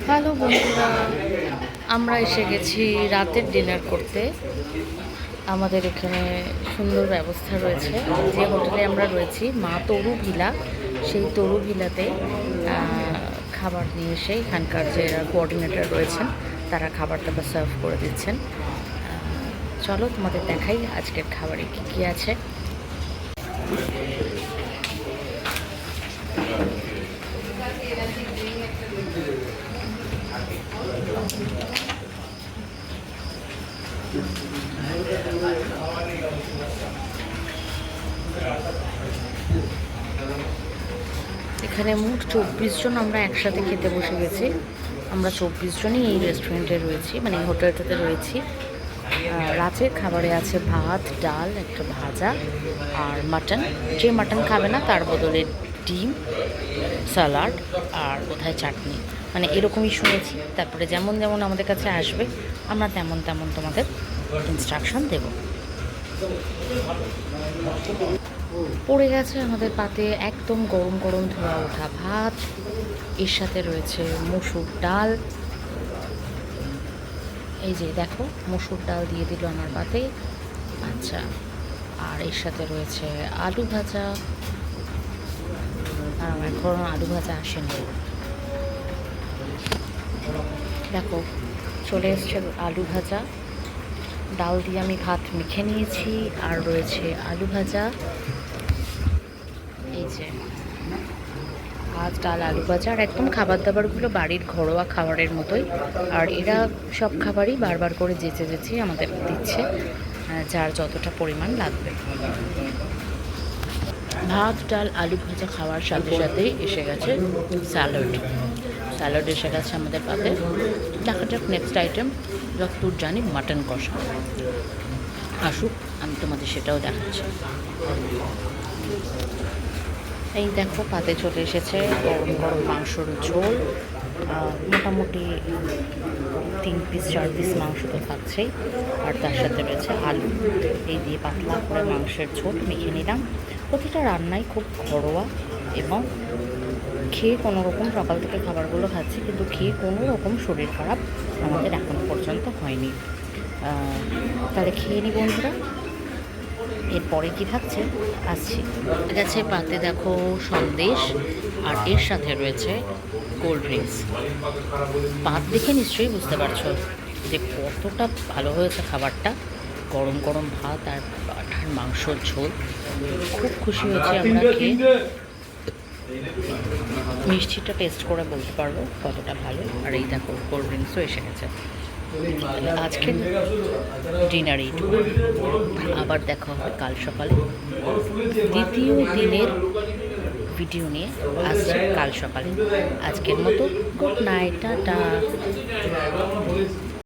Hello বন্ধুরা, আমরা এসে গেছি রাতের ডিনার করতে। আমাদের এখানে সুন্দর ব্যবস্থা রয়েছে। যে হোটেলে আমরা রয়েছি মা তরু ভিলা, সেই তরু ভিলাতে খাবার নিয়ে এসে এখানকার যে কোঅর্ডিনেটর রয়েছেন তারা খাবার দাবার সার্ভ করে দিচ্ছেন। চলো তোমাদের দেখাই আজকের খাবারে কী কী আছে। এখানে মোট 24 জন আমরা একসাথে খেতে বসে গেছি। আমরা 24 জনই এই রেস্টুরেন্টে রয়েছি, মানে এই হোটেলটাতে রয়েছি। রাতের খাবারে আছে ভাত, ডাল, একটা ভাজা আর মাটন। যে মাটন খাবে না তার বদলে ডিম, স্যালাড আর বোধহয় চাটনি, মানে এরকমই শুনেছি। তারপরে যেমন যেমন আমাদের কাছে আসবে আমরা তেমন তেমন তোমাদের ইনস্ট্রাকশন দেব। পড়ে গেছে আমাদের পাতে একদম গরম গরম ধোয়া ওঠা ভাত, এর সাথে রয়েছে মসুর ডাল। এই যে দেখো, মসুর ডাল দিয়ে দিল আমার পাতে। আচ্ছা, আর এর সাথে রয়েছে আলু ভাজা। আর এখন আলু ভাজা আসেনি, দেখো চলে এসছে আলু ভাজা। ডাল দিয়ে আমি ভাত মেখে নিয়েছি, আর রয়েছে আলু ভাজা। এই যে ভাত, ডাল, আলু ভাজা। আর একদম খাবার দাবারগুলো বাড়ির ঘরোয়া খাবারের মতোই। আর এরা সব খাবারই বারবার করে যেচে যেচে আমাদের দিচ্ছে, যার যতটা পরিমাণ লাগবে। ভাত, ডাল, আলু ভাজা খাওয়ার সাথে সাথেই এসে গেছে স্যালাড। স্যালাড এসে গেছে আমাদের পাতে। দেখা যাক নেক্সট আইটেম, যতদূর জানি মাটন কষা আসুক, আমি তোমাদের সেটাও দেখাচ্ছি। এই দেখো পাতে চলে এসেছে গরম গরম মাংসর ঝোল। মোটামুটি 3 পিস 4 পিস মাংস তো থাকছেই, আর তার সাথে রয়েছে আলু। এই দিয়ে পাতলা করে মাংসের ঝোল মেখে নিলাম। প্রতিটা রান্নাই খুব ঘরোয়া, এবং খেয়ে কোনো রকম, সকাল থেকে খাবারগুলো খাচ্ছি কিন্তু খেয়ে কোনো রকম শরীর খারাপ আমাদের এখনও পর্যন্ত হয়নি। তাহলে খেয়ে নি বন্ধুরা। এরপরে কি থাকছে আসছি। গেছে পাতে দেখো সন্দেশ, আর এর সাথে রয়েছে কোল্ড ড্রিঙ্কস। পাত দেখে নিশ্চয়ই বুঝতে পারছো যে কতটা ভালো হয়েছে খাবারটা। গরম গরম ভাত আর পাঠার মাংসর ঝোল, খুব খুশি হয়েছি আমরা খেয়ে। মিষ্টিটা টেস্ট করে বলতে পারবো কতটা ভালো। আর এই দেখো কোল্ড ড্রিঙ্কসও এসে গেছে। আজকের ডিনার এইটুকু, আবার দেখা হবে কাল সকালে দ্বিতীয় দিনের ভিডিও নিয়ে। আসছে কাল সকালে। আজকের মতো গুড নাইট, টাটা।